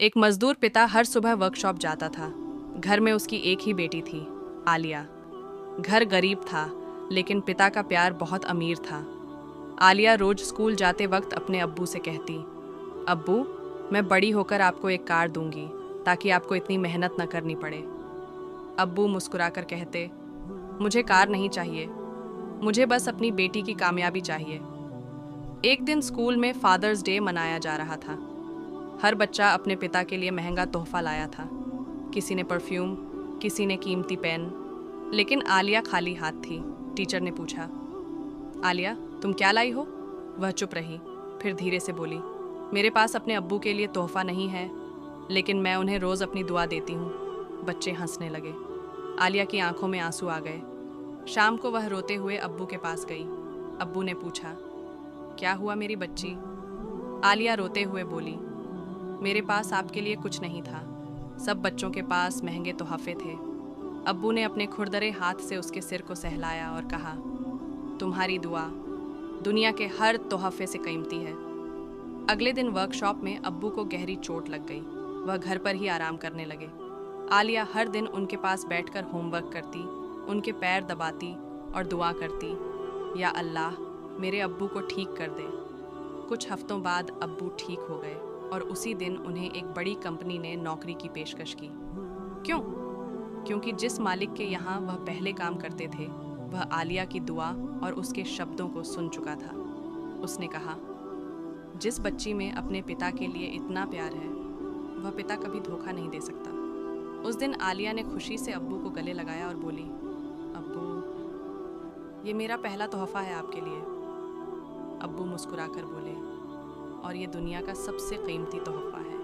एक मजदूर पिता हर सुबह वर्कशॉप जाता था। घर में उसकी एक ही बेटी थी, आलिया। घर गरीब था, लेकिन पिता का प्यार बहुत अमीर था। आलिया रोज स्कूल जाते वक्त अपने अब्बू से कहती, अब्बू, मैं बड़ी होकर आपको एक कार दूंगी ताकि आपको इतनी मेहनत न करनी पड़े। अब्बू मुस्कुराकर कहते, मुझे कार नहीं चाहिए, मुझे बस अपनी बेटी की कामयाबी चाहिए। एक दिन स्कूल में फादर्स डे मनाया जा रहा था। हर बच्चा अपने पिता के लिए महंगा तोहफा लाया था। किसी ने परफ्यूम, किसी ने कीमती पेन, लेकिन आलिया खाली हाथ थी। टीचर ने पूछा, आलिया, तुम क्या लाई हो? वह चुप रही, फिर धीरे से बोली, मेरे पास अपने अब्बू के लिए तोहफा नहीं है, लेकिन मैं उन्हें रोज़ अपनी दुआ देती हूँ। बच्चे हंसने लगे। आलिया की आंखों में आंसू आ गए। शाम को वह रोते हुए अब्बू के पास गई। अब्बू ने पूछा, क्या हुआ मेरी बच्ची? आलिया रोते हुए बोली, मेरे पास आपके लिए कुछ नहीं था, सब बच्चों के पास महंगे तोहफे थे। अब्बू ने अपने खुरदरे हाथ से उसके सिर को सहलाया और कहा, तुम्हारी दुआ दुनिया के हर तोहफे से कीमती है। अगले दिन वर्कशॉप में अब्बू को गहरी चोट लग गई। वह घर पर ही आराम करने लगे। आलिया हर दिन उनके पास बैठकर होमवर्क करती, उनके पैर दबाती और दुआ करती, या अल्लाह, मेरे अब्बू को ठीक कर दे। कुछ हफ्तों बाद अब्बू ठीक हो गए और उसी दिन उन्हें एक बड़ी कंपनी ने नौकरी की पेशकश की। क्यों? क्योंकि जिस मालिक के यहाँ वह पहले काम करते थे, वह आलिया की दुआ और उसके शब्दों को सुन चुका था। उसने कहा, जिस बच्ची में अपने पिता के लिए इतना प्यार है, वह पिता कभी धोखा नहीं दे सकता। उस दिन आलिया ने खुशी से अब्बू को गले लगाया और बोली, अब्बू, ये मेरा पहला तोहफा है आपके लिए। अब्बू मुस्कुराकर बोले, और ये दुनिया का सबसे कीमती तोहफा है।